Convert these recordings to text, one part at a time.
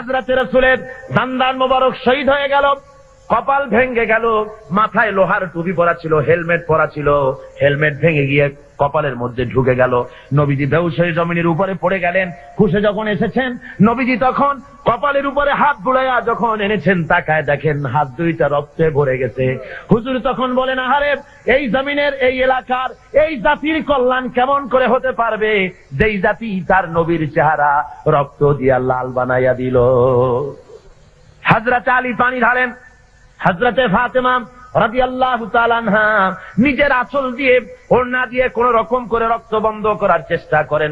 হযরতে রাসূলের দান্দান মোবারক শহীদ হয়ে গেল, কপাল ভেঙে গেল, মাথায় লোহার টুপি পরা ছিল, হেলমেট পরা ছিল, হেলমেট ভেঙে গিয়ে কপালের মধ্যে ঢুকে গেল। নবীজি বেহুশ হয়ে জমিনের উপরে পড়ে গেলেন। হুঁশে যখন এসেছেন, নবীজি তখন কপালের উপরে হাত বুলাইয়া যখন এনেছেন, তাকায় দেখেন হাত দুইটা রক্তে ভরে গেছে। হুজুর তখন বলেন, আহারে, এই জমিনের, এই এলাকার, এই জাতির কল্যাণ কেমন করে হতে পারবে যেই জাতি তার নবীর চেহারা রক্ত দিয়া লাল বানাইয়া দিল। হযরত আলী পানি ঢালেন, হযরতে ফাতেমা রাদিয়াল্লাহু তাআলা আনহা নিজের আঁচল দিয়ে, ওড়না দিয়ে কোন রকম করে রক্ত বন্ধ করার চেষ্টা করেন,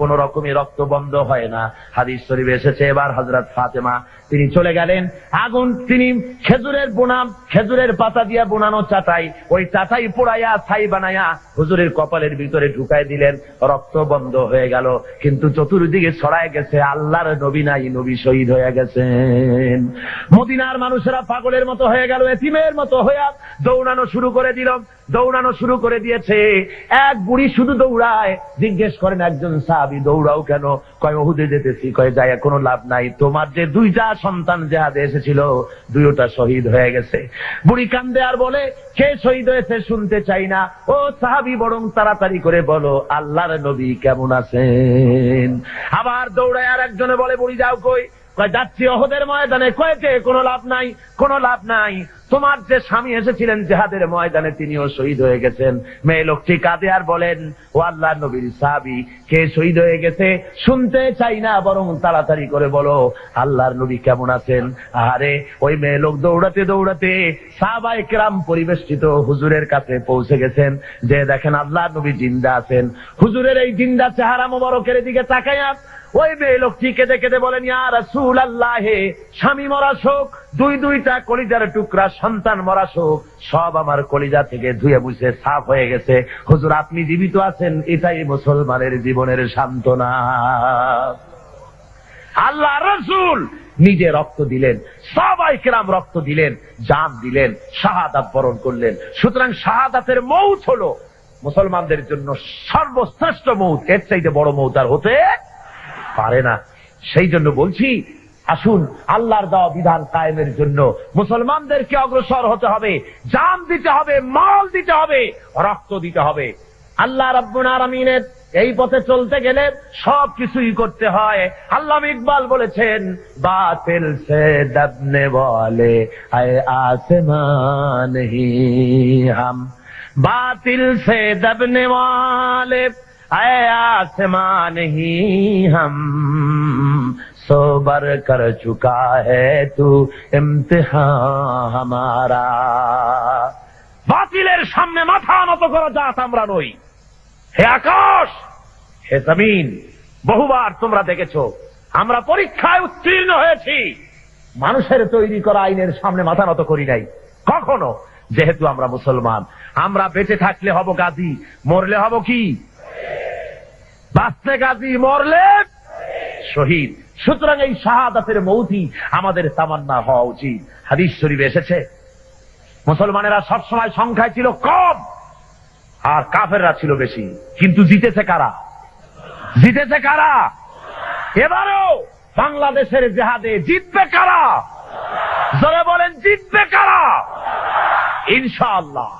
কোন রকমই রক্ত বন্ধ হয় না। হাদিস শরীফে এসেছে, এবার হযরত ফাতেমা তিনি চলে গেলেন, আগুন, তিনি খেজুরের বোনাম, খেজুরের পাতা দিয়া বোনানো চাটাই, ওই চাটাই পোড়াইয়া ছাই বানাইয়া হুজুরের কপালের ভিতরে ঢুকাই দিলেন, রক্ত বন্ধ হয়ে গেল। কিন্তু চতুর্দিকে ছড়ায় গেছে আল্লাহর নবী নাই, নবী শহীদ হয়ে গেছেন। মদিনার মানুষেরা পাগলের মতো হয়ে গেল, এতিমের মতো হইয়া দৌড়ানো শুরু করে দিল, দৌড়ানো শুরু করে দিয়েছে। এক বুড়ি শুধু দৌড়ায়। জিজ্ঞেস করেন একজন সাহাবী, দৌড়াও কেন? কয়, ওহুদে যেতেছি। কয়, যায় কোনো লাভ নাই, তোমার যে দুইটা সন্তান জিহাদে এসেছিল দুইটা শহীদ হয়ে গেছে। বুড়ি কান্দে আর বলে, কে শহীদ হয়েছে শুনতে চাই না, ও সাহাবী বরং তাড়াতাড়ি করে বলো আল্লাহর নবী কেমন আছেন। আবার দৌড়ায় আর একজনে বলে, বুড়ি যাও কই? কয়, যাচ্ছি ওহদের ময়দানে। কয়েছে কোনো লাভ নাই, কোনো লাভ নাই, তোমার যে স্বামী এসেছিলেন জিহাদের ময়দানে তিনিও শহীদ হয়ে গেছেন। মেয়ে লোকটি কাঁদে আর বলেন, ও আল্লাহর নবীর সাহাবী, কে শহীদ হয়ে গেছে শুনতে চাই না, বরং তাড়াতাড়ি করে বলো আল্লাহর নবী কেমন আছেন। আরে ওই মেয়ে লোক দৌড়াতে দৌড়াতে সাহাবায়ে কেরাম পরিবেষ্টিত হুজুরের কাছে পৌঁছে গেছেন, যে দেখেন আল্লাহর নবী জিন্দা আছেন। হুজুরের এই জিন্দা চেহারা মোবারকের দিকে তাকায়া ওই মেয়ে লোকটি কেঁদে কেঁদে বলেন, ইয়া রাসূলুল্লাহ, স্বামী মরা শোক, দুইটা কলিজার টুকরা সন্তান মরা শোক, সব আমার কলিজা থেকে ধুয়ে মুছে সাফ হয়ে গেছে। হুজুর আপনি জীবিত আছেন, এটাই মুসলমানের জীবনের সান্ত্বনা। আল্লাহ রাসূল নিজে রক্ত দিলেন, সাহাবায়ে কেরাম রক্ত দিলেন, জান দিলেন, শাহাদাত বরণ করলেন। সুতরাং শাহাদাতের মউত হলো মুসলমানদের জন্য সর্বশ্রেষ্ঠ মউত, এর চাইতে বড় মউত আর হতে পারে না। সেই জন্য বলছি, আসুন আল্লাহর দেওয়া বিধান কায়েমের জন্য মুসলমানদেরকে অগ্রসর হতে হবে, জান দিতে হবে, মাল দিতে হবে, রক্ত দিতে হবে। আল্লাহ রাব্বুল আলামিনের এই পথে চলতে গেলে সব কিছুই করতে হয়। আল্লামা ইকবাল বলেছেন, বাতিল সে দবনে ওয়ালে আয়ে আসমান হি হাম, বাতিল সে দবনে ওয়ালে আয়ে আসমান হি হাম, সোবার কর চুকা হ্যায় তু ইমতিহান হামারা। বাতিলের সামনে মাথা নত করা জাত আমরা নই। হে আকাশ, হে জমিন, বহুবার তোমরা দেখেছো আমরা পরীক্ষায় উত্তীর্ণ হয়েছি, মানুষের তৈরি করা আইনের সামনে মাথা নত করি নাই কখনো। যেহেতু আমরা মুসলমান, আমরা বেঁচে থাকলে হব গাজী, মরলে হব কি? বাঁচলে গাজী, মরলে শহীদ। সুতরাং এই শাহাদাতের মৌতি আমাদের তামান্না হওয়া উচিত। হাদিস শরীফে এসেছে, মুসলমানেরা সবসময় সংখ্যায় ছিল কম আর কাফেররা ছিল বেশি, কিন্তু জিতেছে কারা? জিতেছে কারা? এবারেও বাংলাদেশের জিহাদে জিতবে কারা? জোরে বলেন, জিতবে কারা? ইনশাআল্লাহ,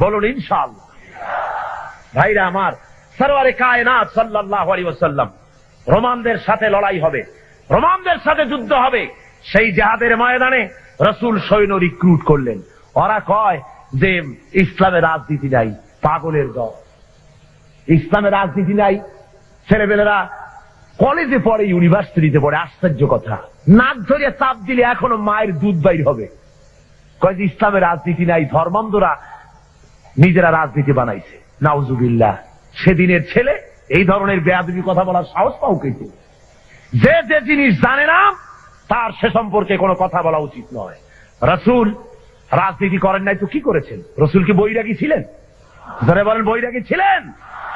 বলুন ইনশাআল্লাহ। ভাইরা আমার, সরওয়ারে কায়নাত সাল্লাল্লাহু আলাইহি ওয়াসাল্লাম রোমানদের সাথে লড়াই হবে, রোমানদের সাথে যুদ্ধ হবে। সেই জিহাদের ময়দানে রাসূল সৈন্য রিক্রুট করলেন। ওরা কয় যে ইসলামের রাজনীতি নাই, পাগলের দল, ইসলামের রাজনীতি নাই। ছেলেবেলেরা কলেজে পড়ে, ইউনিভার্সিটিতে পড়ে, আশ্চর্য কথা, নাক ধরে চাপ দিলে এখনো মায়ের দুধ বাইর হবে। কয় যে ইসলামের রাজনীতি নাই, ধর্মান্ধরা নিজেরা রাজনীতি বানাইছে। নাউজুবিল্লাহ। সেদিনের ছেলে এই ধরনের বেয়াদবি কথা বলার সাহস পাও কিন্তু। যে যে জিনিস জানে না তার সে সম্পর্কে কোনো কথা বলা উচিত নয়। রাসূল রাজনীতি করেন নাই তো কি করেছেন? রাসূল কি বৈরাগী ছিলেন? যারা বলেন বৈরাগী ছিলেন?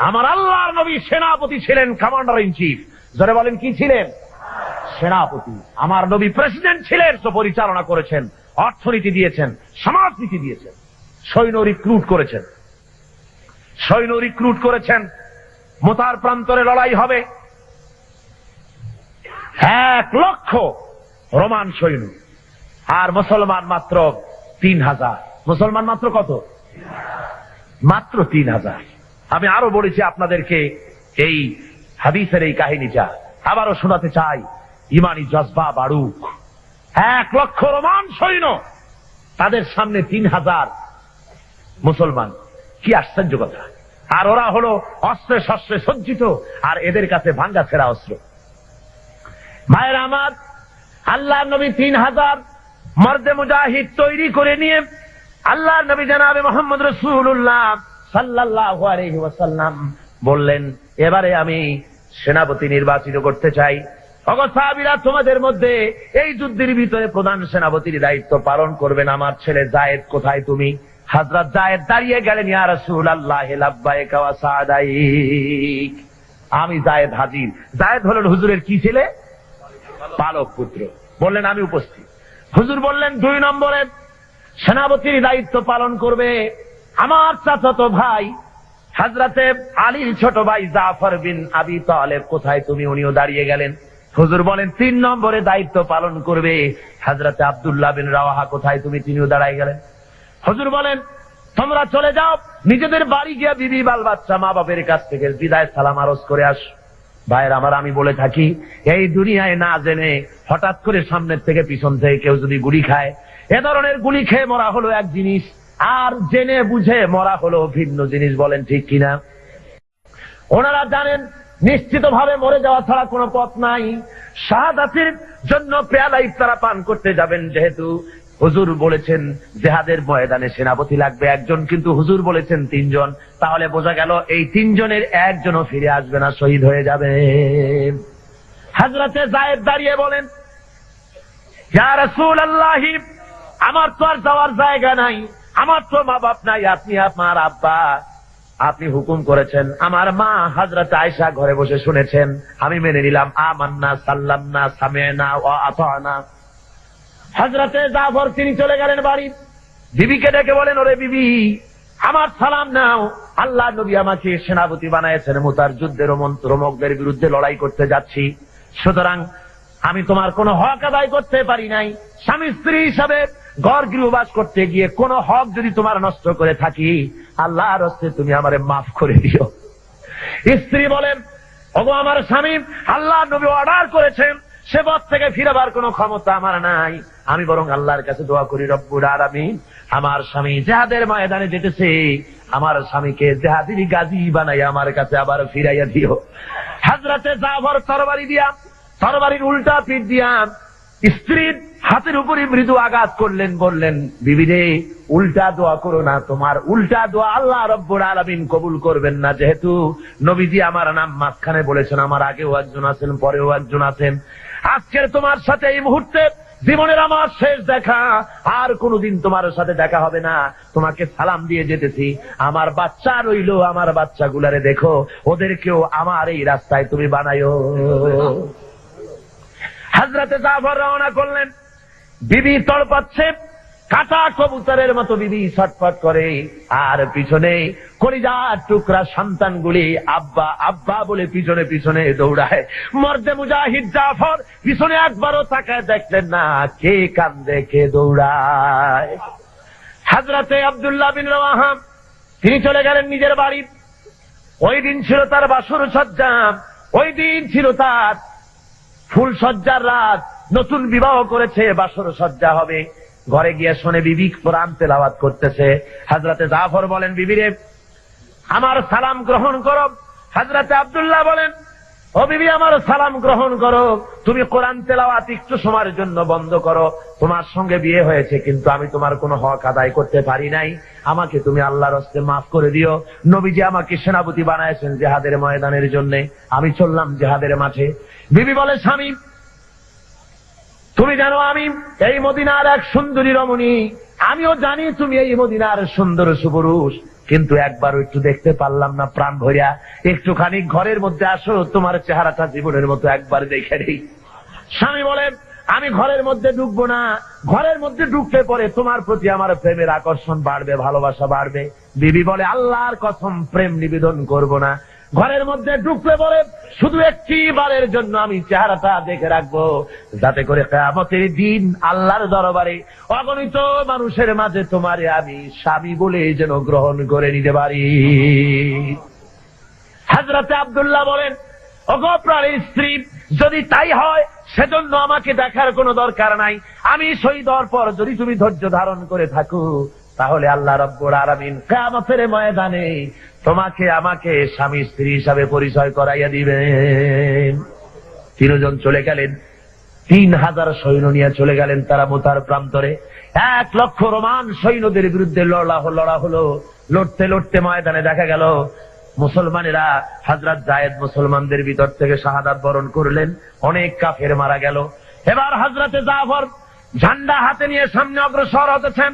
আমার আল্লাহর নবী সেনাপতি ছিলেন, কমান্ডার ইন চিফ। যারা বলেন কি ছিলেন? সেনাপতি। আমার নবী প্রেসিডেন্ট ছিলেন, তো পরিচালনা করেছেন, অর্থনীতি দিয়েছেন, সমাজনীতি দিয়েছেন, সৈন্য রিক্রুট করেছেন, সৈন্য রিক্রুট করেছেন। মুতার প্রান্তরে লড়াই হবে, 1,00,000 রোমান সৈন্য, আর মুসলমান মাত্র 3,000। মুসলমান মাত্র কত? মাত্র 3,000। আমি আরো বলেছি আপনাদেরকে এই হাদিসের এই কাহিনীটা, আবারও শোনাতে চাই, ইমানি জজবা বাড়ুক। 1,00,000 রোমান সৈন্য, তাদের সামনে 3,000 মুসলমান। কি আশ্চর্য কথা! আর ওরা হলো অস্ত্রে শস্ত্রে সজ্জিত, আর এদের কাছে ভাঙ্গা ছেঁড়া অস্ত্র। ভাইয়েরা আমার, আল্লাহ নবী 3,000 মর্দে মুজাহিদ তৈরি করে নিয়ে আল্লাহ নবী জনাবে মুহাম্মদ রাসূলুল্লাহ সাল্লাল্লাহু আলাইহি ওয়াসাল্লাম বললেন, এবারে আমি সেনাপতি নির্বাচিত করতে চাই। ওগো সাহাবীরা, তোমাদের মধ্যে এই যুদ্ধের ভিতরে প্রধান সেনাপতির দায়িত্ব পালন করবেন আমার ছেলে যায়েদ। কোথায় তুমি? হযরত যায়েদ দাঁড়িয়ে গেলেন, ইয়া রাসূলুল্লাহ লাব্বাইক ওয়া সাদাইক। আমি যায়েদ হাজির। যায়েদ হলেন হুজুরের কি ছেলে? পালক পুত্র। বললেন আমি উপস্থিত। হুজুর বললেন, 2 নম্বরে সেনাপতির দায়িত্ব পালন করবে আমার চাচাতো ভাই হযরতে আলীর ছোট ভাই জাফর বিন আবি তালেব। কোথায় তুমি? উনিও দাঁড়িয়ে গেলেন। হুজুর বলেন, 3 নম্বরে দায়িত্ব পালন করবে হযরতে আব্দুল্লাহ বিন রাওয়াহা। কোথায় তুমি? তিনিও দাঁড়ায় গেলেন। হুজুর বলেন, তোমরা চলে যাও, নিজেদের বাড়ি গিয়ে বিবি বাল বাচ্চা মা বাবার কাছ থেকে বিদায় সালাম আরজ করে আস। ভাইয়ের আমার, আমি বলে থাকি, এই দুনিয়ায় না জেনে হঠাৎ করে সামনের থেকে পিছন থেকে কেউ যদি গুলি খায়, এ ধরনের গুলি খেয়ে মরা হলো এক জিনিস, আর জেনে বুঝে মরা হলো ভিন্ন জিনিস। বলেন ঠিক কিনা? ওনারা জানেন নিশ্চিত ভাবে মরে যাওয়া ছাড়া কোনো পথ নাই। শাহাদাতের জন্য পেয়ালা ইফতারা পান করতে যাবেন, যেহেতু হুজুর বলেছেন জিহাদের ময়দানে সেনাপতি লাগবে একজন, কিন্তু হুজুর বলেছেন 3 জন। তাহলে বোঝা গেল এই 3 জনের একজনও ফিরে আসবে না, শহীদ হয়ে যাবে। হযরতে যায়েদ দাঁড়িয়ে বলেন, ইয়া রাসূলুল্লাহ, আমার তো আর যাওয়ার জায়গা নাই, আমার তো মা বাপ নাই, আপনি আমার আব্বা, আপনি হুকুম করেছেন। আমার মা হযরত আয়েশা ঘরে বসে শুনেছেন, আমি মেনে নিলাম। আমান্না সাল্লামনা সামি'না ওয়া আতা'না। হযরতে জাফর তিনি চলে গেলেন বাড়ি। বিবিকে ডেকে বলেন, ওরে বিবি, আমার সালাম নাও, আল্লাহ নবী আমাকে সেনাপতি বানাইছেন, মুতার যুদ্ধের রোমকদের বিরুদ্ধে লড়াই করতে যাচ্ছি, সুতরাং আমি তোমার কোনো হক আদায় করতে পারি নাই। স্বামী স্ত্রী হিসাবে ঘর গৃহবাস করতে গিয়ে কোন হক যদি তোমার নষ্ট করে থাকি, আল্লাহর হস্তে তুমি আমারে মাফ করে দিও। স্ত্রী বলেন, ওগো আমার স্বামী, আল্লাহ নবী অর্ডার করেছেন, সে পথ থেকে ফিরবার কোনো ক্ষমতা আমার নাই। আমি বরং আল্লাহর কাছে দোয়া করি, রব্বুল আলামিন, আমার স্বামী জিহাদের ময়দানে যেতেছে, আমার স্বামীকে জিহাদি গাজী বানাই আমার কাছে আবার ফিরাইয়া দিও। হযরতে জাফর তরবারি দিয়া, তরবারির উল্টা পিঠ দিয়া স্ত্রীর হাতের উপরে মৃদু আঘাত করলেন, বললেন, বিবি রে, উল্টা দোয়া করো না, তোমার উল্টা দোয়া আল্লাহ রব্বুল আলামিন কবুল করবেন না। যেহেতু নবীজি আমার নাম মাঝখানে বলেছেন, আমার আগেও একজন আছেন, পরেও একজন আছেন, আজকের তোমার সাথে এই মুহূর্তে জীবনের আমার শেষ দেখা, আর কোনদিন তোমার সাথে দেখা হবে না, তোমাকে সালাম দিয়ে যেতেছি। আমার বাচ্চা রইল, আমার বাচ্চাগুলারে দেখো, ওদেরকেও আমার এই রাস্তায় তুমি বানাইও। হযরতে জাফর রওনা করলেন। বিবি তড়পাচ্ছে, কাটা কবুতরের মতো বিবি ছটফট করে, আর পিছনে কলিজার টুকরা সন্তানগুলি আব্বা আব্বা বলে পিছনে পিছনে দৌড়ায়। মর্দে মুজাহিদ জাফর পিছনে একবারও তাকায় দেখলেন না, কে কান্দে কে দৌড়ায়। হযরতে আব্দুল্লাহ বিন রাওয়াহা তিনি চলে গেলেন নিজের বাড়ি। ওই দিন ছিল তার বাসর সজ্জা, ওই দিন ছিল তার ফুল সজ্জার রাত, নতুন বিবাহ করেছে, বাসর সজ্জা হবে। ঘরে গিয়ে শোনে বিবি কোরআন তেলাওয়াত করতেছে। হযরতে জাফর বলেন, বিবি রে, আমার সালাম গ্রহণ করো। হযরতে আব্দুল্লাহ বলেন, ও বিবি, আমার সালাম গ্রহণ করো, তুমি কোরআন তেলাওয়াত একটু সময়ের জন্য বন্ধ করো। তোমার সঙ্গে বিয়ে হয়েছে, কিন্তু আমি তোমার কোনো হক আদায় করতে পারি নাই, আমাকে তুমি আল্লাহর হস্তে মাফ করে দিও। নবীজি আমাকে সেনাপতি বানাইছেন জিহাদের ময়দানের জন্য, আমি চললাম জিহাদের মাঠে। বিবি বলে, স্বামী, তুমি জানো আমি এই মদিনার এক সুন্দরী রমণী, আমিও জানি তুমি এই মদিনার সুন্দর সুপুরুষ, কিন্তু একবারও একটু দেখতে পারলাম না প্রাণ ভরিয়া। একটুখানি ঘরের মধ্যে আসো, তোমার চেহারাটা জীবনের মতো একবার দেখে নেই। স্বামী বলেন, আমি ঘরের মধ্যে ঢুকবো না, ঘরের মধ্যে ঢুকতে পরে তোমার প্রতি আমার প্রেমের আকর্ষণ বাড়বে, ভালোবাসা বাড়বে। বিবি বলে, আল্লাহর কসম, প্রেম নিবেদন করব না। ঘরের মধ্যে ঢুকলে বলে শুধু একটি বারের জন্য আমি চেহারাটা দেখে রাখবো, যাতে করে কিয়ামতের দিন আল্লাহর দরবারে অগণিত মানুষের মাঝে তোমারে আমি স্বামী বলে যেন গ্রহণ করে নিতে পারি। হযরতে আব্দুল্লাহ বলেন, ওগো প্রাণের স্ত্রী, যদি তাই হয় সেজন্য আমাকে দেখার কোনো দরকার নাই। আমি শহীদ হওয়ার পর যদি তুমি ধৈর্য ধারণ করে থাকো, তাহলে আল্লাহ রাব্বুল আলামিন কিয়ামতের ময়দানে তোমাকে আমাকে স্বামী স্ত্রী হিসাবে পরিচয় করাইয়া দিবেন। তিনজন চলে গেলেন, 3000 সৈন্য নিয়ে চলে গেলেন তারা মুতার প্রান্তরে। 1 লক্ষ রোমান সৈন্যদের বিরুদ্ধে লড়া হলো। লড়তে লড়তে ময়দানে দেখা গেল মুসলমানেরা, হযরত যায়েদ মুসলমানদের ভিতর থেকে শাহাদাত বরণ করলেন, অনেক কাফের মারা গেল। এবার হযরতে জাফর ঝান্ডা হাতে নিয়ে সামনে অগ্রসর হতেছেন।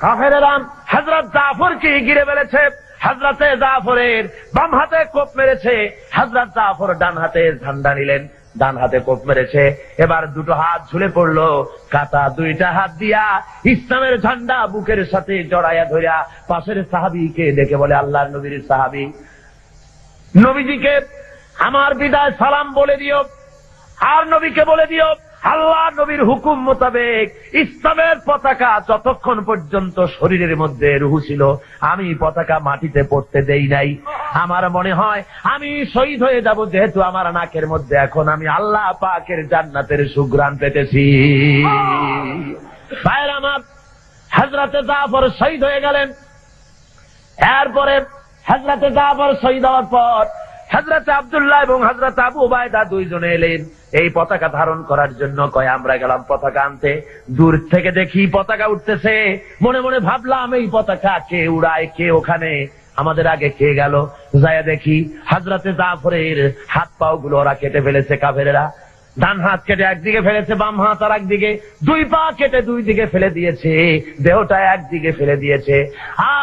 কাফেরেরা হযরত জাফরকে ঘিরে ফেলেছে। হযরতে জাফরের বাম হাতে কোপ মেরেছে, হযরত জাফর ডান হাতে ঝান্ডা নিলেন, ডান হাতে কোপ মেরেছে। এবার দুটো হাত ঝুলে পড়লো, কাটা দুইটা হাত দিয়া ইসলামের ঝান্ডা বুকের সাথে জড়াইয়া ধরিয়া পাশের সাহাবীকে দেখে বলে, আল্লাহর নবীর সাহাবী, নবীজিকে আমার বিদায় সালাম বলে দিও, আর নবীকে বলে দিও আল্লাহ নবীর হুকুম মোতাবেক ইসলামের পতাকা যতক্ষণ পর্যন্ত শরীরের মধ্যে রুহু ছিল আমি পতাকা মাটিতে পড়তে দেই নাই। আমার মনে হয় আমি শহীদ হয়ে যাব, যেহেতু আমার নাকের মধ্যে এখন আমি আল্লাহ পাকের জান্নাতের সুঘ্রাণ পেতেছি। ভাইরা আমার, হযরতে জাফর শহীদ হয়ে গেলেন। এরপরে হযরতে জাফর শহীদ হওয়ার পর হযরত আব্দুল্লাহ এবং হযরত আবু উবায়দা দুইজনে এলেন এই পতাকা ধারণ করার জন্য। কয় আমরা গেলাম পতাকা আনতে, দূর থেকে দেখি পতাকা উঠতেছে, মনে মনে ভাবলাম এই পতাকা কে উড়ায়, কে ওখানে, আমাদের আগে কে গেল। যায়া দেখি হযরতে জাফরের হাত পাও গুলো ওরা কেটে ফেলেছে কাফেরেরা। ডান হাত কেটে একদিকে ফেলেছে, বাম হাত আর একদিকে, 2 পা কেটে 2 দিকে ফেলে দিয়েছে, দেহটা একদিকে ফেলে দিয়েছে,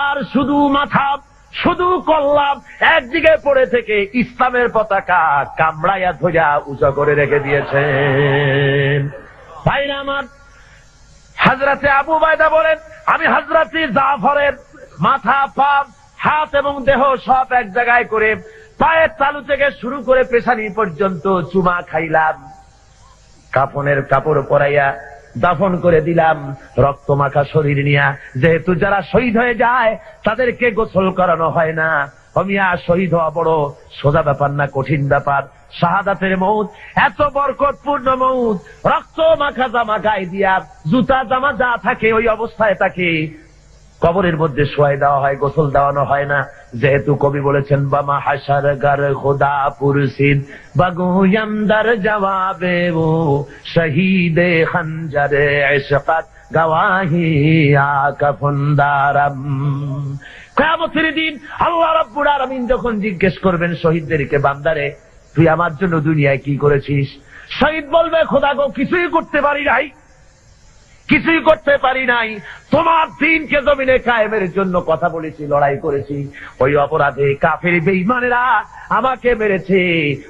আর শুধু মাথা শুধু কল্লাম একদিকে পড়ে থেকে ইসলামের পতাকা কামড়াইয়া ধইরা উঁচা করে রেখে দিয়েছেন। ভাইরা আমার, হযরতে আবু উবায়দা বলেন, আমি হযরতে জাফরের মাথা, পা, হাত এবং দেহ সব এক জায়গায় করে পায়ের তালু থেকে শুরু করে পেছানি পর্যন্ত চুমা খাইলাম, কাফনের কাপড় পরাইয়া দাফন করে দিলাম রক্ত মাখা শরীর নিয়া। যেহেতু যারা শহীদ হয়ে যায় তাদেরকে গোসল করানো হয় না। অমিয়া শহীদ হওয়া বড় সোজা ব্যাপার না, কঠিন ব্যাপার। শাহাদাতের মউত এত বরকতপূর্ণ মউত, রক্ত মাখা জামা গায়ে দিয়া, জুতা জামা যা থাকে ওই অবস্থায় তাকে কবরের মধ্যে শোয়াই দেওয়া হয়, গোসল দেওয়ানো হয় না। যেহেতু কবি বলেছেন, বামা হাসার গার খোদা পুরসিদ বাগুয়াম দার জবাবে ও শহীদে খঞ্জরে ইশকাত গওয়াহি আকাফুন্দারাম। কিয়ামতের দিন আল্লাহ রাব্বুল আলামিন যখন জিজ্ঞেস করবেন শহীদদেরকে, বান্দারে তুই আমার জন্য দুনিয়ায় কি করেছিস? শহীদ বলবে, খোদা গো কিছুই করতে পারি নাই, কিছুই করতে পারি নাই, তোমার দিনকে জমিনে কায়েমের জন্য কথা বলেছি, লড়াই করেছি, ওই অপরাধে কাফের বেঈমানেরা আমাকে মেরেছে,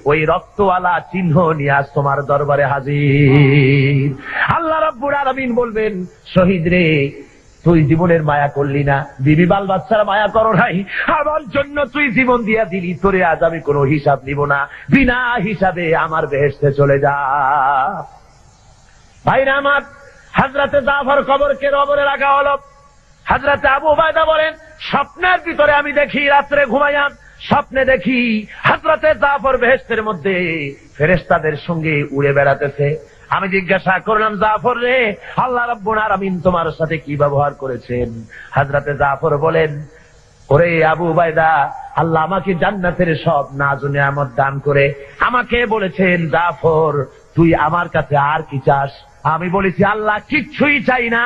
ওই রক্তওয়ালা চিহ্ন নিয়ে আজ তোমার দরবারে হাজির। আল্লাহ রাব্বুল আলামিন বলবেন, শহীদ রে তুই জীবনের মায়া করলি না, বিবি বাল বাচ্চারা মায়া করো নাই, আমার জন্য তুই জীবন দিয়া দিলি, তোরে আজ আমি কোনো হিসাব নিব না, বিনা হিসাবে আমার বেহেশতে চলে যা। ভাইরা আমার, হযরতে জাফর কবরকে কবরে রাখা হলো। হযরতে আবু উবায়দা বলেন, স্বপ্নের ভিতরে আমি দেখি, রাত্রে ঘুমাইয়াম, স্বপ্নে দেখি হযরতে জাফর বেহেশতের মধ্যে ফেরেশতাদের সঙ্গে উড়ে বেড়াতেছে। আমি জিজ্ঞাসা করলাম, জাফর রে, আল্লাহ রাব্বুল আলামিন তোমার সাথে কি ব্যবহার করেছেন? হযরতে জাফর বলেন, ওরে আবু উবায়দা, আল্লাহ আমাকে জান্নাতের সব নাজ ও নিয়ামত দান করে আমাকে বলেছেন, জাফর তুই আমার কাছে আর কি চাস? আমি বলেছি, আল্লাহ কিচ্ছুই চাই না,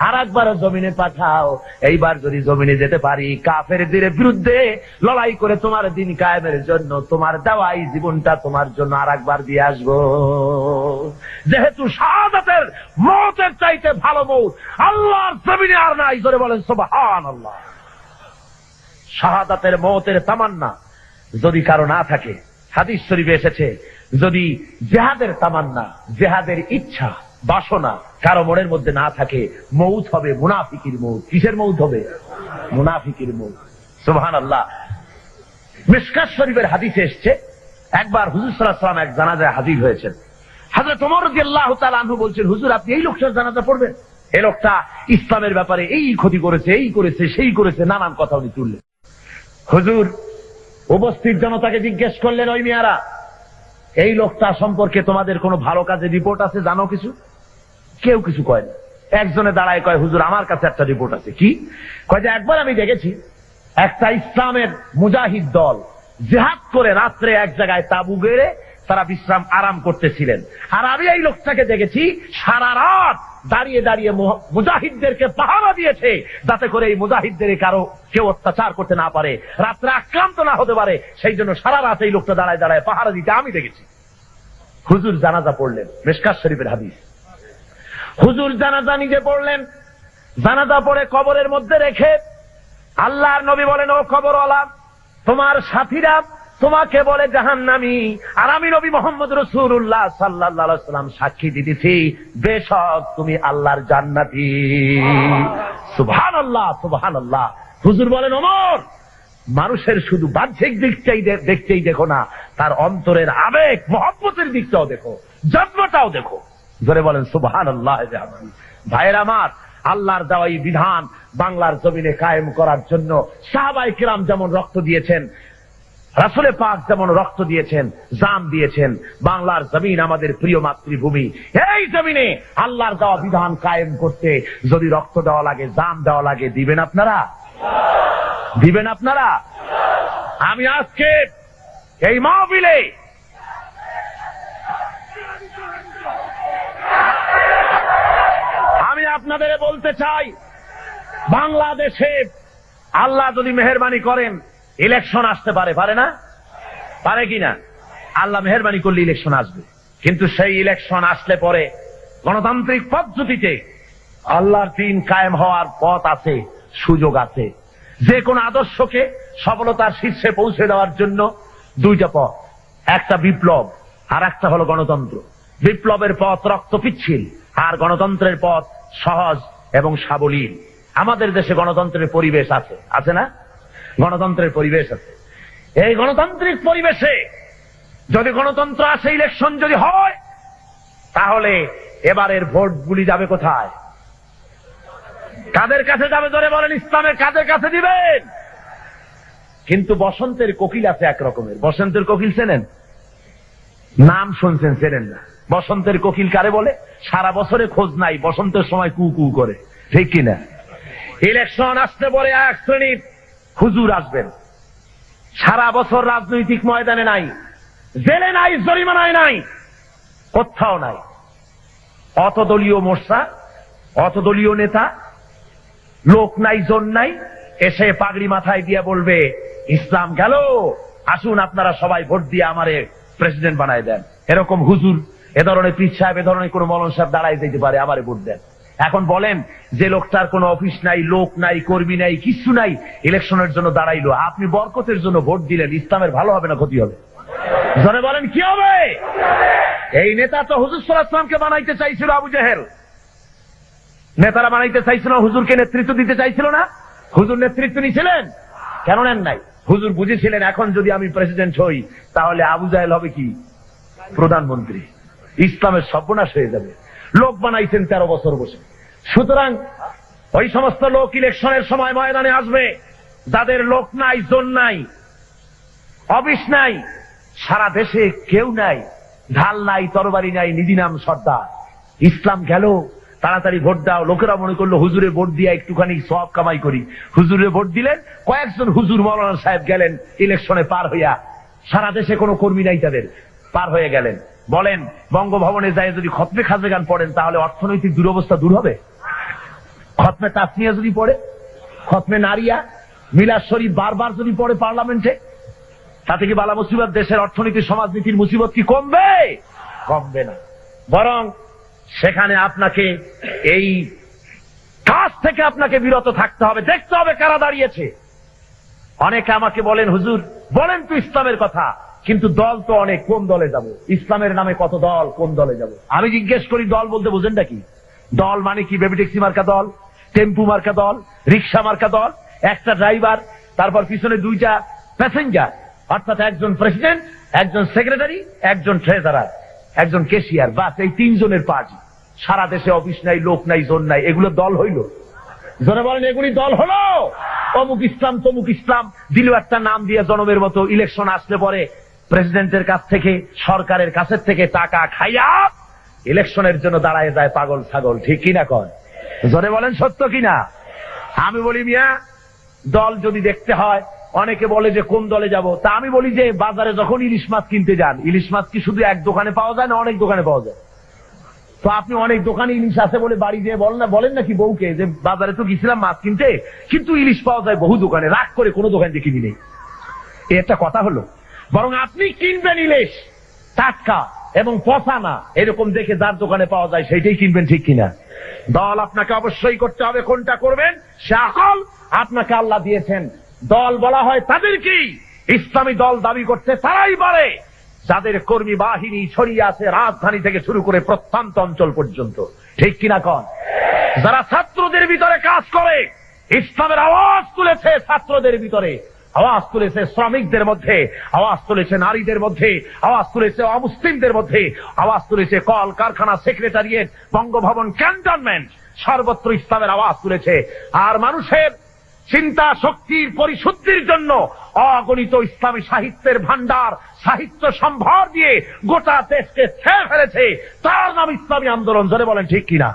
আর একবার জমিনে পাঠাও, এইবার যদি জমিনে যেতে পারি কাফেরদের বিরুদ্ধে লড়াই করে তোমার দিন কায়েমের জন্য তোমার দেওয়া এই জীবনটা তোমার জন্য আর একবার দিয়ে আসবো। যেহেতু শাহাদাতের মওতের চাইতে ভালো মওত আল্লাহর জমিনে আর নাই, জোরে বলেন সুবহানাল্লাহ। শাহাদাতের মওতের তামান্না যদি কারো না থাকে, হাদিস শরীফে এসেছে, যদি জিহাদের তামান্না, জিহাদের ইচ্ছা, বাসনা কারো মনের মধ্যে না থাকে, মৌত হবে মুনাফিকির মৌত। কিসের মৌত হবে? মুনাফিকির মৌত। সুবহানাল্লাহ। মিশকাত শরীফের হাদিসে এসছে, একবার হুজুর সাল্লাল্লাহু আলাইহি ওয়াসাল্লাম এক জানাজায় হাজির হয়েছেন। হযরত ওমর রাদিয়াল্লাহু তাআলা আনহু বলছেন, হুজুর আপনি এই লোকটার জানাজা পড়বেন? এই লোকটা ইসলামের ব্যাপারে এই ক্ষতি করেছে, এই করেছে, সেই করেছে, নানান কথা উনি তুললেন। হুজুর উপস্থিত জনতাকে জিজ্ঞেস করলেন, ওই মিয়ারা, এই লোকটা সম্পর্কে তোমাদের কোনো ভালো কাজের রিপোর্ট আছে, জানো কিছু? কেউ কিছু কয় না। একজনে দাঁড়ায় কয়, হুজুর আমার কাছে একটা রিপোর্ট আছে। কি? কয় যে একবার আমি দেখেছি একটা ইসলামের মুজাহিদ দল জিহাদ করে রাত্রে এক জায়গায় তাবু গেড়ে তারা বিশ্রাম আরাম করতেছিলেন, আর আমি এই লোকটাকে দেখেছি সারা রাত দাঁড়িয়ে দাঁড়িয়ে মুজাহিদদেরকে পাহারা দিয়েছে, যাতে করে এই মুজাহিদদের কারো কেউ অত্যাচার করতে না পারে, রাত্রে আক্রান্ত না হতে পারে, সেই জন্য সারা রাত এই লোকটা দাঁড়ায় দাঁড়ায় পাহারা দিতে আমি দেখেছি। হুজুর জানাজা পড়লেন, মিশকাত শরীফের হাদিস। হুজুর জানাজা নিজে পড়লেন, জানাজা পড়ে কবরের মধ্যে রেখে আল্লাহর নবী বলেন, ও কবরওয়ালা, তোমার সাথীরা তোমাকে বলে জাহান্নামী, আর আমি নবী মুহাম্মদ রাসূলুল্লাহ সাল্লাল্লাহু আলাইহি ওয়াসাল্লাম সাক্ষী দিতেছি বেশক তুমি আল্লাহর জান্নাতি। সুবহানাল্লাহ, সুবহানাল্লাহ। হুজুর বলেন, ওমর, মানুষের শুধু বাহ্যিক দিকটাই দেখতেই দেখো না, তার অন্তরের আবেগ মহব্বতের দিকটাও দেখো, জজ্বাটাও দেখো। ধরে বলেন সুবহানাল্লাহ। ভাইয়ের আমার, আল্লাহর দেওয়া এই বিধান বাংলার জমিনে কায়েম করার জন্য সাহাবায়ে কিরাম যেমন রক্ত দিয়েছেন, রাসূল পাক যেমন রক্ত দিয়েছেন, জান দিয়েছেন, বাংলার জমিন আমাদের প্রিয় মাতৃভূমি। এই জমিনে আল্লাহর দেওয়া বিধান কায়েম করতে যদি রক্ত দেওয়া লাগে, জান দেওয়া লাগে, দিবেন আপনারা? দিবেন আপনারা? আমি আজকে এই মাহফিলে আমি আপনাদের বলতে চাই, বাংলাদেশে আল্লাহ যদি মেহেরবানি করেন ইলেকশন আসতে পারে, পারে না? পারে কিনা? আল্লাহ মেহেরবানি করলে ইলেকশন আসবে, কিন্তু সেই ইলেকশন আসলে পরে গণতান্ত্রিক পদ্ধতিতে আল্লাহর দ্বীন কায়েম হওয়ার পথ আছে, সুযোগ আছে। যে কোন আদর্শকে সফলতার শীর্ষে পৌঁছে দেওয়ার জন্য দুইটা পথ, একটা বিপ্লব আর একটা হলো গণতন্ত্র। বিপ্লবের পথ রক্ত পিচ্ছিল, আর গণতন্ত্রের পথ সহজ এবং সাবলীল। আমাদের দেশে গণতন্ত্রের পরিবেশ আছে, আছে না? গণতন্ত্রের পরিবেশ আছে। এই গণতান্ত্রিক পরিবেশে যদি গণতন্ত্র আসে, ইলেকশন যদি হয়, তাহলে এবারের ভোটগুলি যাবে কোথায়? কাদের কাছে যাবে? ধরে বলেন, ইসলামের কাদের কাছে দিবেন? কিন্তু বসন্তের কোকিল আছে এক রকমের। বসন্তের কোকিল চেনেন? নাম শুনছেন, চেনেন না? বসন্তের কোকিল কারে বলে? সারা বছরে খোঁজ নাই, বসন্তের সময় কু কু করে, ঠিক কিনা? ইলেকশন আসতে পরে এক শ্রেণীর হুজুর আসবেন, সারা বছর রাজনৈতিক ময়দানে নাই, জেলে নাই, জরিমানায় নাই, কোথাও নাই। অত দলীয় মোর্চা, অত দলীয় নেতা, লোক নাই, জন নাই, এসে পাগড়ি মাথায় দিয়ে বলবে ইসলাম গেল, আসুন আপনারা সবাই ভোট দিয়ে আমারে প্রেসিডেন্ট বানায় দেন। এরকম হুজুর, এ ধরনের পীর সাহেব, এ ধরনের কোন মৌলানা সাহেব দাঁড়ায় যেতে পারে, আমারে ভোট দেন। এখন বলেন, যে লোকটার কোনো অফিস নাই, লোক নাই, কর্মী নাই, কিছু নাই, ইলেকশনের জন্য দাঁড়াইলো, আপনি বরকতের জন্য ভোট দিলেন, ইসলামের ভালো হবে না ক্ষতি হবে? জনে বলেন কি হবে? এই নেতা তো হুজুর সাল্লাল্লাহু আলাইহি ওয়াসাল্লামকে বানাইতে চাইছিল আবু জেহেল। নেতারা বানাইতে চাইছিল, হুজুরকে নেতৃত্ব দিতে চাইছিল না? হুজুর নেতৃত্ব নিয়েছিলেন? কেন নেন নাই? হুজুর বুঝেছিলেন এখন যদি আমি প্রেসিডেন্ট হই, তাহলে আবু জেহেল হবে কি প্রধানমন্ত্রী, ইসলামের সর্বনাশ হয়ে যাবে। লোক বানাইছেন 13 বছর বসে। সুতরাং ওই সমস্ত লোক ইলেকশনের সময় ময়দানে আসবে, যাদের লোক নাই, জন নাই, অফিস নাই, সারা দেশে কেউ নাই, ঢাল নাই, তরবারি নাই, নিদিনাম সর্দার। ইসলাম গেল, তাড়াতাড়ি ভোট দাও। লোকেরা মনে করলো হুজুরে ভোট দিয়ে একটুখানি সওয়াব কামাই করি, হুজুরে ভোট দিলেন, কয়েকজন হুজুর মৌলানা সাহেব গেলেন ইলেকশনে পার হইয়া, সারা দেশে কোনো কর্মী নাই তাদের, পার হয়ে গেলেন। বলেন, বঙ্গভবনে যায় যদি খতমে খাজেগান পড়েন, তাহলে অর্থনৈতিক দুরবস্থা দূর হবে? খতমে তাসমিয়া যদি পড়ে, খতমে নারিয়া, মিলাদ শরীফ বারবার যদি পড়ে পার্লামেন্টে, তাতে কি বালা মুসিবত, দেশের অর্থনীতি, সমাজনীতির মুসিবত কি কমবে? কমবে না, বরং সেখানে আপনাকে এই কাজ থেকে আপনাকে বিরত থাকতে হবে, দেখতে হবে কারা দাঁড়িয়েছে। অনেকে আমাকে বলেন, হুজুর বলেন তো ইসলামের কথা, কিন্তু দল তো অনেক, কোন দলে যাব? ইসলামের নামে কত দল, কোন দলে যাব? আমি জিজ্ঞেস করি, দল বলতে বুঝেনটা কি? দল মানে কি? বেবি ট্যাক্সি মার্কা দল, টেম্পু মার্কা দল, রিক্সা মার্কা দল, একটা ড্রাইভার, তারপর পিছনে 2টা প্যাসেঞ্জার, অর্থাৎ একজন প্রেসিডেন্ট, একজন সেক্রেটারি, একজন ট্রেজারার, একজন ক্যাশিয়ার, বাস এই তিনজনের পার্টি। সারা দেশে অফিস নাই, লোক নাই, জোন নাই, এগুলো দল হইল? জনে বলেন এগুলি দল হলো? অমুক ইসলাম তমুক ইসলাম দিল একটা নাম দিয়ে জনমের মতো ইলেকশন আসলে পরে প্রেসিডেন্টের কাছ থেকে, সরকারের কাছের থেকে টাকা খাইয়া ইলেকশনের জন্য দাঁড়ায় যায় পাগল ছাগল। ঠিক কিনা কন? জনে বলেন সত্য কিনা? আমি বলি মিয়া, দল যদি দেখতে হয়, অনেকে বলে যে কোন দলে যাব, তা আমি বলি যে বাজারে যখন ইলিশ মাছ কিনতে যান, ইলিশ মাছ কি শুধু এক দোকানে পাওয়া যায় না অনেক দোকানে পাওয়া যায়? তো আপনি অনেক দোকানে ইলিশ আছে বলে বাড়ি দিয়ে বলেন নাকি বউকে যে বাজারে তো গেছিলাম মাছ কিনতে, কিন্তু ইলিশ পাওয়া যায় বহু দোকানে, রাগ করে কোনো দোকান দিয়ে কিনি নেই। এটা কথা হলো? বরং আপনি কিনবেন ইলিশ টাটকা এবং পচা না, এরকম দেখে যার দোকানে পাওয়া যায় সেইটাই কিনবেন। ঠিক কিনা? দল আপনাকে অবশ্যই করতে হবে। কোনটা করবেন সে আকল আপনাকে আল্লাহ দিয়েছেন। দল বলা হয় তাদেরকেই, ইসলামী দল দাবি করতে তারাই পারে যাদের কর্মী বাহিনী ছড়িয়ে আছে রাজধানী থেকে শুরু করে প্রত্যন্ত অঞ্চল পর্যন্ত। ঠিক কিনা কন? যারা ছাত্রদের ভিতরে কাজ করে, ইসলামের আওয়াজ তুলেছে ছাত্রদের ভিতরে, আওয়াজ তুলেছে শ্রমিকদের মধ্যে, আওয়াজ তুলেছে নারীদের মধ্যে, আওয়াজ তুলেছে অমুসলিমদের মধ্যে, আওয়াজ তুলেছে কল কারখানা, সেক্রেটারিয়েট, বঙ্গভবন, ক্যান্টনমেন্ট, সর্বত্র ইসলামের আওয়াজ তুলেছে। আর মানুষের চিন্তা শক্তির পরিশুদ্ধির জন্য অগণিত ইসলামী সাহিত্যের ভান্ডার, সাহিত্য সম্ভার দিয়ে গোটা দেশকে ছেয়ে ফেলেছে। তার নাম ইসলামী আন্দোলন। জোরে বলেন ঠিক কিনা?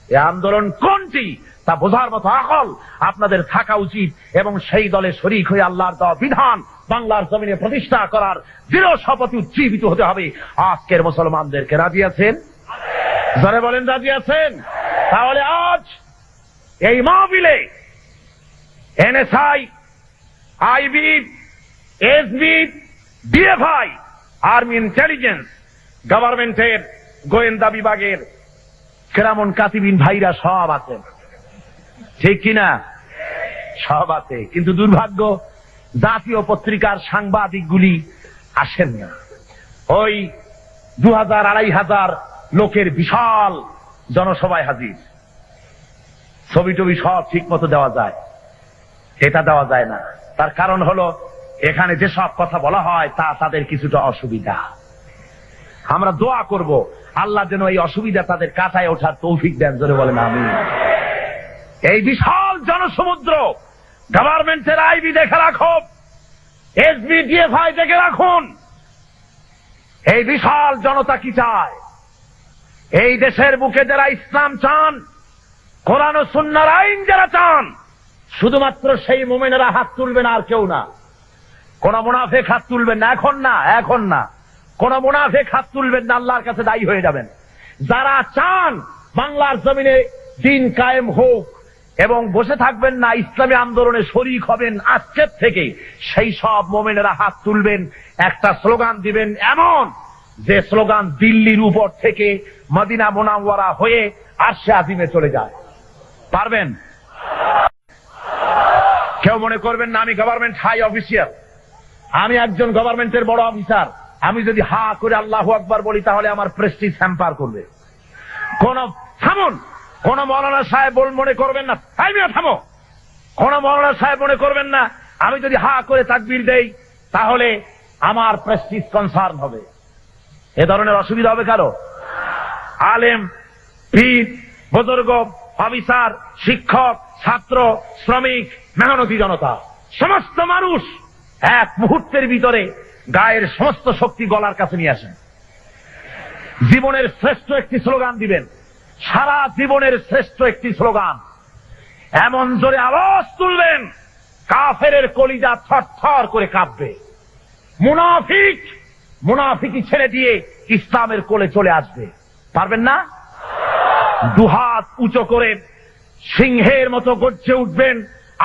এই আন্দোলন কোনটি তা বোঝার মতো আকল আপনাদের থাকা উচিত, এবং সেই দলে শরীক হয়ে আল্লাহর দেওয়া বিধান বাংলার জমিনে প্রতিষ্ঠা করার দৃঢ় শপথে উজ্জীবিত হতে হবে। আজকের মুসলমানদেরকে রাজি আছেন? জোরে বলেন রাজি আছেন? তাহলে আজ এই মাহফিলে NSI, IB, SB, DFI, army intelligence, গভর্নমেন্টের গোয়েন্দা বিভাগের কেরামন কাতিবিন ভাইরা সব আছেন। ঠিক কিনা? সব আছে। কিন্তু দুর্ভাগ্য, জাতীয় পত্রিকার সাংবাদিকগুলি আসেন না। ওই 2000-2500 লোকের বিশাল জনসভায় হাজির, ছবি টবি সব ঠিক মতো দেওয়া যায়, এটা দেওয়া যায় না। তার কারণ হলো এখানে যেসব কথা বলা হয় তা তাদের কিছুটা অসুবিধা। আমরা দোয়া করব আল্লাহ যেন এই অসুবিধা তাদের কাটায় ওঠার তৌফিক দেন। জোরে বলেন আমিন। এই বিশাল জনসমুদ্র, গভর্নমেন্টের আইবি দেখে রাখো, এসবি, ডিএফআই দেখে রাখুন। এই বিশাল জনতা কি চায়? এই দেশের বুকে যারা ইসলাম চান, কোরআন ও সুন্নাহর আইন যারা চান, শুধুমাত্র সেই মুমিনেরা হাত তুলবেন, আর কেউ না। কোন মুনাফিক হাত তুলবেন না, এখন না। কোন মুনাফিক হাত তুলবেন না, আল্লাহর কাছে দায়ী হয়ে যাবেন। যারা চান বাংলার জমিনে দিন কায়েম হোক এবং বসে থাকবেন না, ইসলামী আন্দোলনে শরীক হবেন আজকের থেকে, সেই সব মুমিনেরা হাত তুলবেন। একটা স্লোগান দিবেন এমন যে স্লোগান দিল্লির উপর থেকে মদিনা মুনাওয়ারা হয়ে আরশে আজিমে চলে যায়। পারবেন? কেউ মনে করবেন না আমি গভর্নমেন্ট হাই অফিসিয়াল, আমি একজন গভর্নমেন্টের বড় অফিসার, আমি যদি হা করে আল্লাহু আকবার বলি তাহলে আমার প্রেস্টিজ হ্যাম্পার করবে। থামুন, কোন মৌলানা সাহেব মনে করবেন না, থামো, কোন মৌলানা সাহেব মনে করবেন না আমি যদি হা করে তাকবীর দেই তাহলে আমার প্রেস্টিজ কনসার্ন হবে। এ ধরনের অসুবিধা হবে কারো? আলেম, পীর, বুজুর্গ, অফিসার, শিক্ষক, ছাত্র, শ্রমিক, মেহনতি জনতা, সমস্ত মানুষ এক মুহূর্তের ভিতরে গায়ের সমস্ত শক্তি গলার কাছে নিয়ে আসেন। জীবনের শ্রেষ্ঠ একটি স্লোগান দিবেন, সারা জীবনের শ্রেষ্ঠ একটি স্লোগান, এমন জোরে আওয়াজ তুলবেন কাফেরের কলিজা থরথর করে কাঁপবে। মুনাফিকি ছেড়ে দিয়ে ইসলামের কোলে চলে আসবে। পারবেন না? দুহাত উঁচু করে সিংহের মতো গর্জে উঠবেন,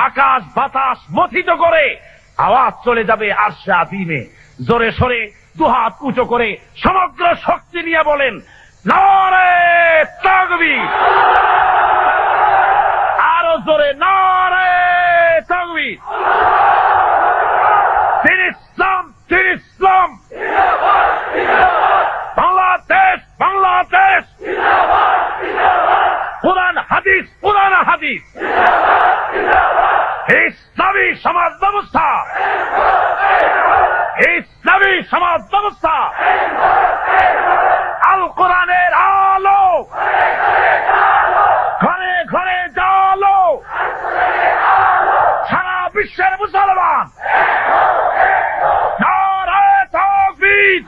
আকাশ বাতাস মথিত করে আওয়াজ চলে যাবে আরশে আজিমে। জোরে সরে দুহাত উঁচু করে সমগ্র শক্তি নিয়ে বলেন নারে তাকবীর, আরো জোরে নারে তাকবীর। দিন ইসলাম, দিন ইসলাম, বাংলাদেশ, বাংলাদেশ, কোরআন হাদিস, কোরআন হাদিস, ইসলামী সমাজ ব্যবস্থা, মুসলমান, নারায়ে তাকবীর,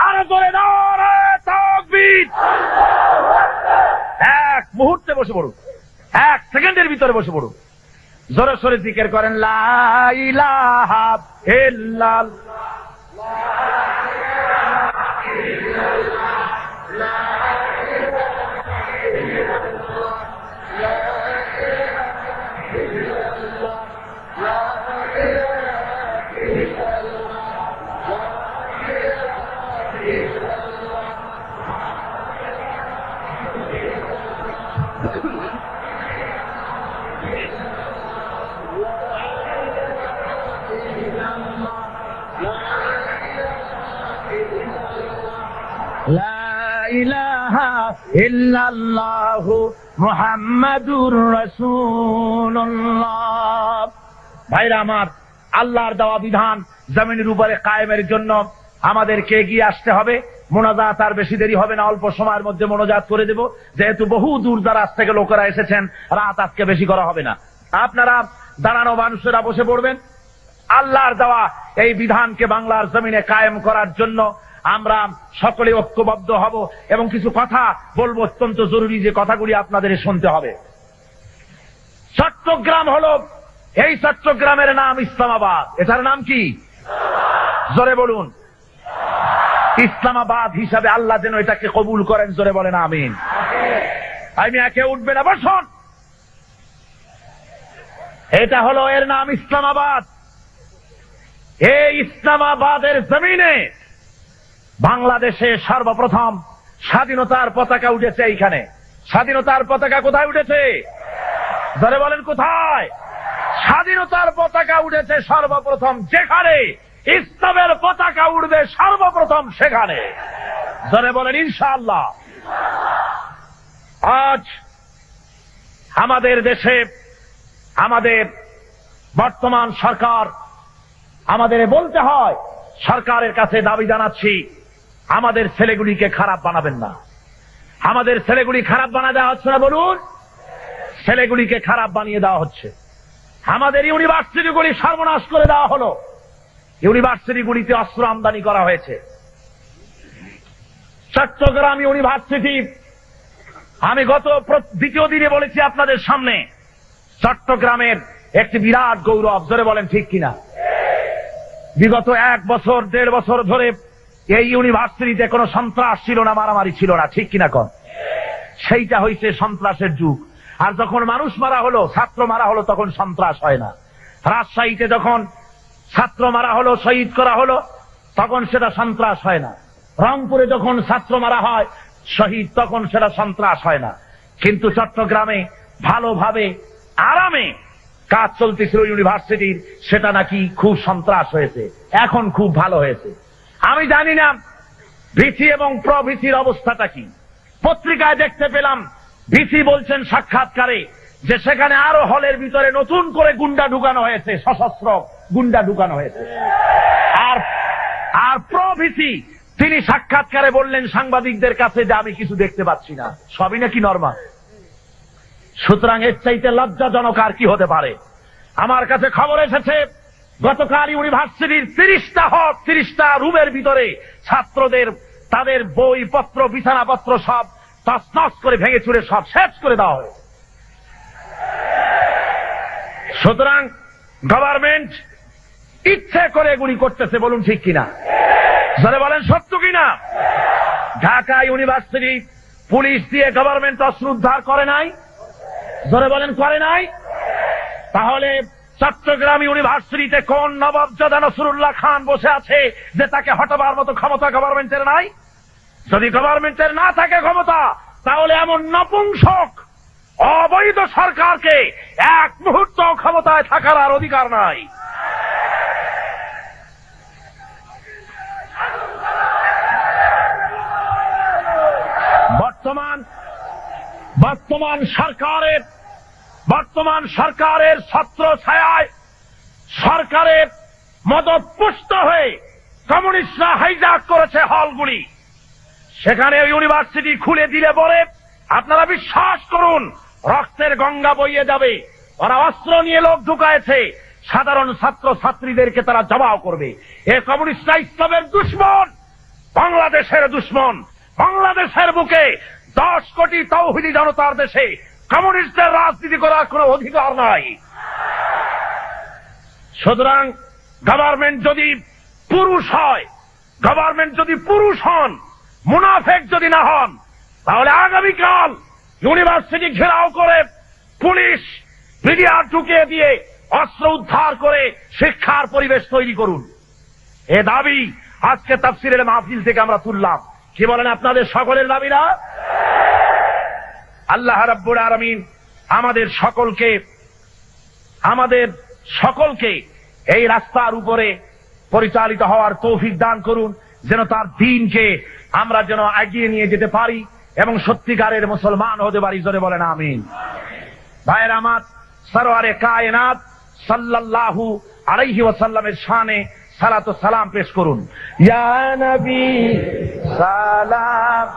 আরো জোরে নারায়ে তাকবীর। এক মুহূর্তে বসে পড়ুন, এক সেকেন্ডের ভিতরে বসে পড়ুন, জোরে সোরে জিকির করেন লা ইলাহা ইল্লাল্লাহ। লা ইলাহা ইল্লাল্লাহু মুহাম্মাদুর রাসূলুল্লাহ। ভাইরা আমার, আল্লাহর দেওয়া বিধান জমিনের উপরে কায়েমের জন্য আমাদেরকে এগিয়ে আসতে হবে। মোনাজাত আর বেশি দেরি হবে না, অল্প সময়ের মধ্যে মোনাজাত করে দেব, যেহেতু বহু দূর দারাজ থেকে লোকেরা এসেছেন। রাত আজকে বেশি করা হবে না, আপনারা দাঁড়ানো মানুষেরা বসে পড়বেন। আল্লাহর দেওয়া এই বিধানকে বাংলার জমিনে কায়েম করার জন্য আমরা সকলে ঐক্যবদ্ধ হব এবং কিছু কথা বলবো, অত্যন্ত জরুরি যে কথাগুলি আপনাদের শুনতে হবে। চট্টগ্রাম হলো, এই চট্টগ্রামের নাম ইসলামাবাদ। এটার নাম কি? জোরে বলুন। ইসলামাবাদ হিসাবে আল্লাহ যেন এটাকে কবুল করেন, জোরে বলেন আমিন। আমি একে উঠবে না, বসুন। এটা হলো, এর নাম ইসলামাবাদ। এই ইসলামাবাদের জমিনে বাংলাদেশে সর্বপ্রথম স্বাধীনতার পতাকা উঠেছে। এইখানে স্বাধীনতার পতাকা কোথায় উঠেছে? ধরে বলেন কোথায়? স্বাধীনতার পতাকা উঠেছে সর্বপ্রথম যেখানে ইসলামের পতাকা উঠবে সর্বপ্রথম সেখানে। ধরে বলেন ইনশাআল্লাহ। আজ আমাদের দেশে আমাদের বর্তমান সরকার, আমাদের বলতে হয়, সরকারের কাছে দাবি জানাচ্ছি, আমাদের ছেলেগুলিকে খারাপ বানাবেন না। আমাদের ছেলেগুলি খারাপ বানা দেওয়া হচ্ছে না, বলুন। ছেলেগুলিকে খারাপ বানিয়ে দেওয়া হচ্ছে। আমাদের ইউনিভার্সিটিগুলি সর্বনাশ করে দেওয়া হলো। ইউনিভার্সিটিগুলিতে অস্ত্র আমদানি করা হয়েছে। চট্টগ্রাম ইউনিভার্সিটি, আমি গত দ্বিতীয় দিনে বলেছি আপনাদের সামনে, চট্টগ্রামের একটি বিরাট গৌরব। জোরে বলেন ঠিক কিনা? বিগত 1 বছর 1.5 বছর ধরে এই ইউনিভার্সিটিতে কোনো সন্ত্রাস ছিল না, মারামারি ছিল না, ঠিক কিনা কন? সেইটা হইছে সন্ত্রাসের যুগ। আর যখন মানুষ মারা হলো, ছাত্র মারা হলো, তখন সন্ত্রাস হয় না। রাজশাহীতে যখন ছাত্র মারা হলো, শহীদ করা হলো, তখন সেটা সন্ত্রাস হয় না। রংপুরে যখন ছাত্র মারা হয়, শহীদ, তখন সেটা সন্ত্রাস হয় না। কিন্তু চট্টগ্রামে ভালোভাবে আরামে কাজ চলতেছিল ইউনিভার্সিটির, সেটা নাকি খুব সন্ত্রাস হয়েছে। এখন খুব ভালো হয়েছে। আমি জানি না ভিসি এবং প্রভিসির অবস্থাটা কি। পত্রিকায় দেখতে পেলাম ভিসি বলছেন সাক্ষাৎকারে যে সেখানে আরো হলের ভিতরে নতুন করে গুন্ডা ঢুকানো হয়েছে, সশস্ত্র গুন্ডা ঢুকানো হয়েছে। আর প্রভিসি তিনি সাক্ষাৎকারে বললেন সাংবাদিকদের কাছে যে আমি কিছু দেখতে পাচ্ছি না, সবই নাকি নরমাল। সুতরাং এর চাইতে লজ্জাজনক আর কি হতে পারে? আমার কাছে খবর এসেছে গতকাল ইউনিভার্সিটির 30টা রুমের ভিতরে ছাত্রদের তাদের বইপত্র, বিছানাপত্র সব তছনছ করে ভেঙে চুরে সব শেষ করে দেওয়া হয়। সুতরাং গভর্নমেন্ট ইচ্ছে করে এগুলি করতেছে, বলুন ঠিক কিনা? যারা বলেন সত্য কিনা? ঢাকা ইউনিভার্সিটি পুলিশ দিয়ে গভর্নমেন্ট অস্ত্র উদ্ধার করে নাই, ধরে বলেন করে নাই। তাহলে চট্টগ্রাম ইউনিভার্সিটিতে কোন নবাবজাদা নসরুল্লাহ খান বসে আছে যে তাকে হটাবার মতো ক্ষমতা গভর্নমেন্টের নাই? যদি গভর্নমেন্টের না থাকে ক্ষমতা, তাহলে এমন নপুংসক অবৈধ সরকারকে 1 মুহূর্ত ক্ষমতায় থাকার আর অধিকার নাই। বর্তমান সরকারের ছত্র ছায়ায় সরকারের মদতপুষ্ট হয়ে কমিউনিস্টরা হাইজ্যাক করেছে হলগুলি। সেখানে ইউনিভার্সিটি খুলে দিলে পরে আপনারা বিশ্বাস করুন রক্তের গঙ্গা বইয়ে যাবে। ওরা অস্ত্র নিয়ে লোক ঢুকায়েছে, সাধারণ ছাত্র ছাত্রীদেরকে তারা জবাও করবে। এ কমিউনিস্টরা ইসলামের দুশমন, বাংলাদেশের দুশমন। বাংলাদেশের বুকে 10 কোটি তাওহীদি জনতার দেশে কমিউনিস্টদের রাজনীতি করার কোন অধিকার নাই। সুতরাং গভর্নমেন্ট যদি পুরুষ হয়, গভর্নমেন্ট যদি পুরুষ হন, মুনাফেক যদি না হন, তাহলে আগামীকাল ইউনিভার্সিটি ঘেরাও করে পুলিশ মিডিয়া ঢুকিয়ে দিয়ে অস্ত্র উদ্ধার করে শিক্ষার পরিবেশ তৈরি করুন। এ দাবি আজকে তাফসীরের মাহফিল থেকে আমরা তুললাম। কি বলেন আপনাদের সকলের দাবি না? আল্লাহ রাব্বুল আলামিন আমাদের সকলকে এই রাস্তার উপরে পরিচালিত হওয়ার তৌফিক দান করুন, যেন তার দ্বীনকে আমরা যেন এগিয়ে নিয়ে যেতে পারি এবং সত্যিকারের মুসলমান হতে পারি। জোরে বলেন আমিন। ভাইয়ের আমার, সরওয়ারে কায়নাত সাল্লাল্লাহু আলাইহি ওয়াসাল্লামের শানে সালাত ও সালাম পেশ করুন। ইয়া নবী সালাম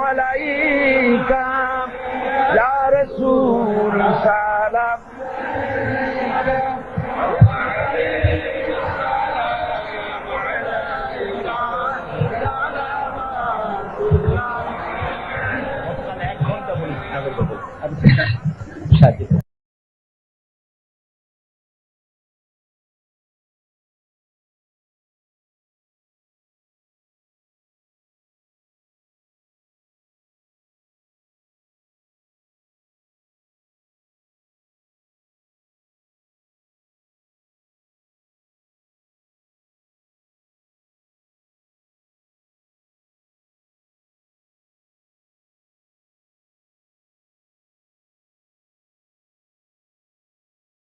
আলাইকা, ইয়া রাসূল সালাম